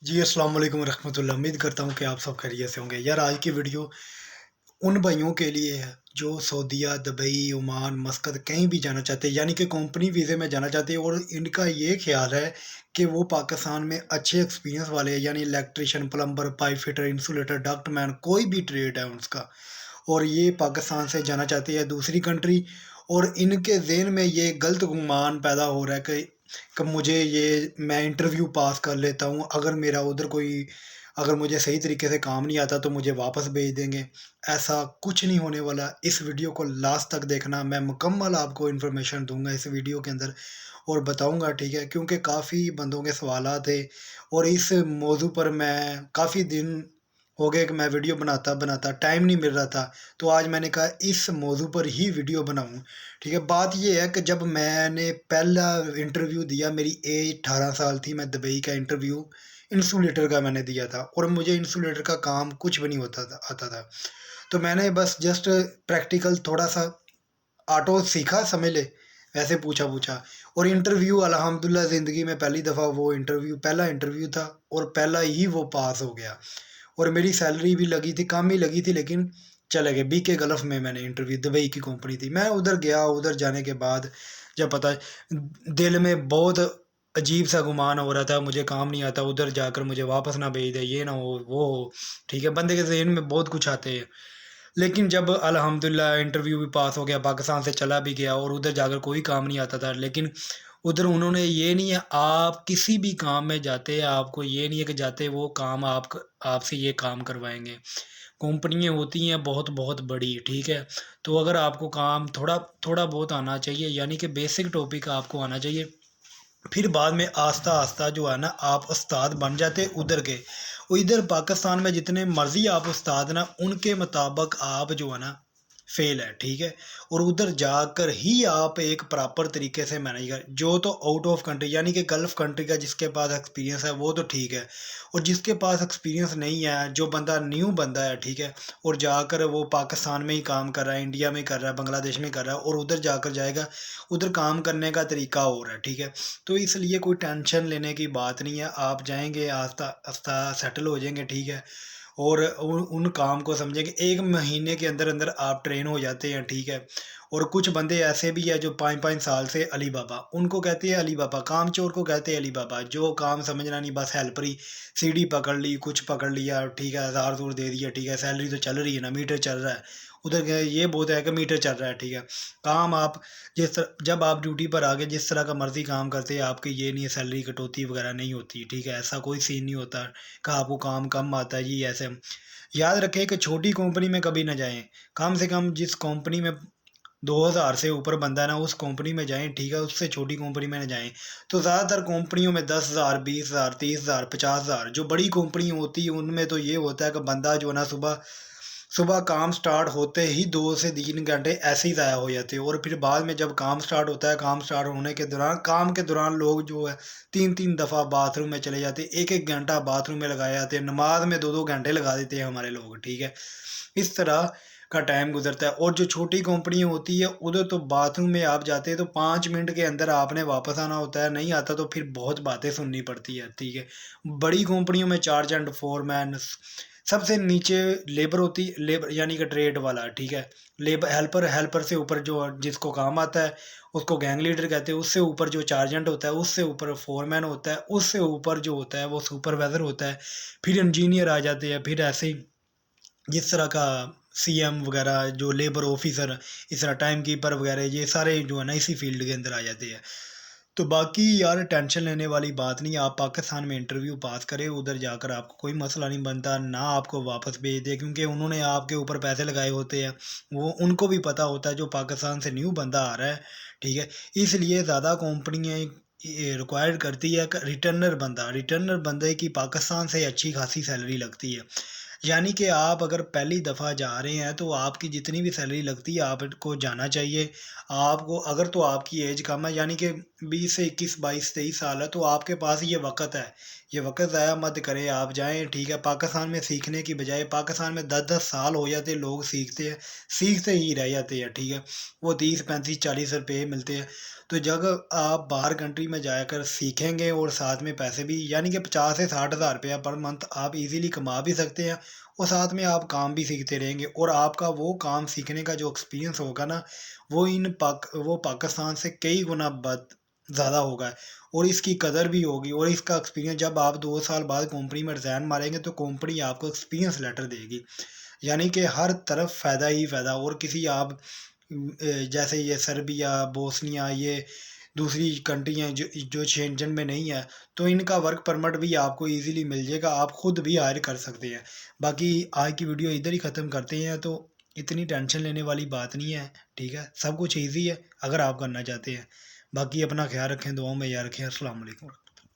जी, अस्सलाम वालेकुम रहमतुल्लाह। उम्मीद करता हूँ कि आप सब खैरियत से होंगे। यार आज की वीडियो उन भाइयों के लिए है जो सऊदीया, दुबई, ओमान, मस्कत कहीं भी जाना चाहते हैं, यानी कि कंपनी वीज़े में जाना चाहते हैं और इनका ये ख़्याल है कि वो पाकिस्तान में अच्छे एक्सपीरियंस वाले हैं, यानी electrician, plumber, pipe fitter, insulator, ductman कोई भी ट्रेड है उसका, और ये पाकिस्तान से जाना चाहते हैं दूसरी कंट्री। और इनके ज़हन में ये गलत गुमान पैदा हो रहा है कि मुझे ये मैं इंटरव्यू पास कर लेता हूँ, अगर मेरा उधर कोई अगर मुझे सही तरीके से काम नहीं आता तो मुझे वापस भेज देंगे। ऐसा कुछ नहीं होने वाला। इस वीडियो को लास्ट तक देखना, मैं मुकम्मल आपको इन्फॉर्मेशन दूँगा इस वीडियो के अंदर और बताऊँगा, ठीक है? क्योंकि काफ़ी बंदों के सवालात थे और इस मौज़ू पर मैं काफ़ी दिन हो गए कि मैं वीडियो बनाता-बनाता टाइम नहीं मिल रहा था। तो आज मैंने कहा इस मौज़ू पर ही वीडियो बनाऊँ, ठीक है? बात ये है कि जब मैंने पहला इंटरव्यू दिया, मेरी एज 18 साल थी, मैं दुबई का इंटरव्यू इंसुलेटर का मैंने दिया था और मुझे इंसुलेटर का काम कुछ भी नहीं आता था। तो मैंने बस जस्ट प्रैक्टिकल थोड़ा-सा ऑटो सीखा समझ ले, वैसे पूछा-पूछा और इंटरव्यू अल्हम्दुलिल्लाह ज़िंदगी में पहली दफ़ा वो इंटरव्यू पहला इंटरव्यू था और पहला ही वो पास हो गया। और मेरी सैलरी भी लगी थी, कम ही लगी थी, लेकिन चले गए। बीके गल्फ़ में मैंने इंटरव्यू, दुबई की कंपनी थी। मैं उधर गया, उधर जाने के बाद जब पता दिल में बहुत अजीब-सा गुमान हो रहा था, मुझे काम नहीं आता, उधर जाकर मुझे वापस ना भेज दें, ये ना हो, वो हो, ठीक है? बंदे के ज़हन में बहुत कुछ आते हैं। लेकिन जब अल्हम्दुलिल्लाह इंटरव्यू भी पास हो गया, पाकिस्तान से चला भी गया और उधर जाकर कोई काम नहीं आता था। लेकिन उधर उन्होंने ये नहीं है, आप किसी भी काम में जाते हैं, आपको ये नहीं है कि जाते वो काम आपसे ये काम करवाएँगे। कंपनियाँ होती हैं बहुत-बहुत बड़ी, ठीक है? तो अगर आपको काम थोड़ा बहुत आना चाहिए, यानी कि बेसिक टॉपिक आपको आना चाहिए। फिर बाद में आस्ता-आस्ता जो है ना आप उस्ताद बन जाते उधर के। और इधर पाकिस्तान में जितने मर्ज़ी आप उस्ताद ना, उनके मुताबिक आप जो है ना फ़ेल है, ठीक है? और उधर जाकर ही आप एक प्रॉपर तरीके से मैनेज कर जो तो आउट ऑफ कंट्री, यानी कि गल्फ़ कंट्री का जिसके पास एक्सपीरियंस है वो तो ठीक है। और जिसके पास एक्सपीरियंस नहीं है, जो बंदा न्यू बंदा है, ठीक है? और जाकर वो पाकिस्तान में ही काम कर रहा है, इंडिया में कर रहा है, बांग्लादेश में कर रहा है और उधर जाकर जाएगा, उधर काम करने का तरीका और है, ठीक है? तो इसलिए कोई टेंशन लेने की बात नहीं है, आप जाएँगे आस्ता-आस्ता सेटल हो जाएँगे, ठीक है? और उन काम को समझेंगे, 1 महीने के अंदर-अंदर आप ट्रेन हो जाते हैं, ठीक है? और कुछ बंदे ऐसे भी हैं जो 5-5 साल से अली बाबा, उनको कहते हैं अली बाबा, कामचोर को कहते हैं अली बाबा, जो काम समझना नहीं, बस हेल्पर ही, सीढ़ी पकड़ ली, कुछ पकड़ लिया, ठीक है, हज़ार-हज़ूर दे दिया, ठीक है, सैलरी तो चल रही है ना, मीटर चल रहा है। उधर क्या है, ये बोलता है कि मीटर चल रहा है, ठीक है? काम आप जब आप ड्यूटी पर आ गए, जिस तरह का मर्ज़ी काम करते हैं, आपकी ये नहीं है सैलरी कटौती वगैरह नहीं होती, ठीक है? ऐसा कोई सीन नहीं होता कि आपको काम कम आता है जी, ऐसे। याद रखें कि छोटी कंपनी में कभी ना जाएँ। कम से कम जिस कंपनी में 2000 से ऊपर बंदा है ना, उस कंपनी में जाएँ, ठीक है? उससे छोटी कंपनी में ना जाएँ। तो ज़्यादातर कंपनियों में 10,000, 20,000, 30,000, 50,000 जो बड़ी कंपनी होती है, उनमें तो ये होता है कि बंदा जो है ना सुबह सुबह काम स्टार्ट होते ही 2 से 3 घंटे ऐसे ही ज़ाया हो जाते हैं और फिर बाद में जब काम स्टार्ट होता है, काम स्टार्ट होने के दौरान काम के दौरान लोग जो है 3-3 दफ़ा बाथरूम में चले जाते हैं, 1-1 घंटा बाथरूम में लगाए जाते हैं, नमाज़ में 2-2 घंटे लगा देते हैं हमारे लोग, ठीक है? इस तरह का टाइम गुज़रता है और जो छोटी कंपनियाँ होती है, उधर तो बाथरूम में आप जाते हैं तो 5 मिनट के अंदर आपने वापस आना होता है, नहीं आता तो फिर बहुत बातें सुननी पड़ती है, ठीक है? बड़ी कंपनियों में चार्ज एंड फोरमैन सबसे नीचे लेबर यानी कि ट्रेड वाला, ठीक है? हेल्पर हेल्पर से ऊपर जो जिसको काम आता है, उसको गैंग लीडर कहते हैं, उससे ऊपर जो चार्जेंट होता है, उससे ऊपर फोरमैन होता है, उससे ऊपर जो होता है वो सुपरवाइज़र होता है, फिर इंजीनियर आ जाते हैं, फिर ऐसे ही जिस तरह का सीएम वगैरह जो लेबर ऑफिसर, इस तरह टाइम कीपर वगैरह ये सारे जो है ना इसी फ़ील्ड के अंदर आ जाते हैं। तो बाकी यार टेंशन लेने वाली बात नहीं है, आप पाकिस्तान में इंटरव्यू पास करें, उधर जाकर आपको कोई मसला नहीं बनता, ना आपको वापस भेज दें क्योंकि उन्होंने आपके ऊपर पैसे लगाए होते हैं। वो उनको भी पता होता है जो पाकिस्तान से न्यू बंदा आ रहा है, ठीक है? इसलिए ज़्यादा कंपनियाँ ये रिक्वायर्ड करती है कि रिटर्नर बंदे की पाकिस्तान से अच्छी खासी सैलरी लगती है। यानी कि आप अगर पहली दफ़ा जा रहे हैं तो आपकी जितनी भी सैलरी लगती है आपको जाना चाहिए। आपको अगर तो आपकी एज कम है यानी कि 20 से 21, 22, 23 साल है, तो आपके पास ये वक़्त है। ये वक़्त ज़ाया मत करें, आप जाएँ, ठीक है। पाकिस्तान में सीखने की बजाय पाकिस्तान में 10-10 साल हो जाते हैं, लोग सीखते हैं, सीखते ही रह जाते हैं, ठीक है। वो 30, 35, 40 रुपए मिलते हैं। तो जब आप बाहर कंट्री में जाकर सीखेंगे और साथ में पैसे भी, यानी कि 50 से 60 हज़ार रुपया पर मंथ आप ईज़िली कमा भी सकते हैं, और साथ में आप काम भी सीखते रहेंगे, और आपका वो काम सीखने का जो एक्सपीरियंस होगा ना, वो पाकिस्तान से कई गुना ज़्यादा होगा, और इसकी कदर भी होगी, और इसका एक्सपीरियंस जब आप 2 साल बाद कंपनी में रिज़ाइन मारेंगे तो कंपनी आपको एक्सपीरियंस लेटर देगी। यानी कि हर तरफ फ़ायदा ही फ़ायदा। और किसी आप जैसे ये सर्बिया, बोस्निया, ये दूसरी कंट्री हैं जो शेंजन में नहीं है, तो इनका वर्क परमिट भी आपको ईज़िली मिल जाएगा, आप खुद भी हायर कर सकते हैं। बाकी आज की वीडियो इधर ही ख़त्म करते हैं, तो इतनी टेंशन लेने वाली बात नहीं है, ठीक है? सब कुछ ईज़ी है अगर आप करना चाहते हैं। बाकी अपना ख़्याल रखें, दुआओं में याद रखें। अस्सलाम वालेकुम।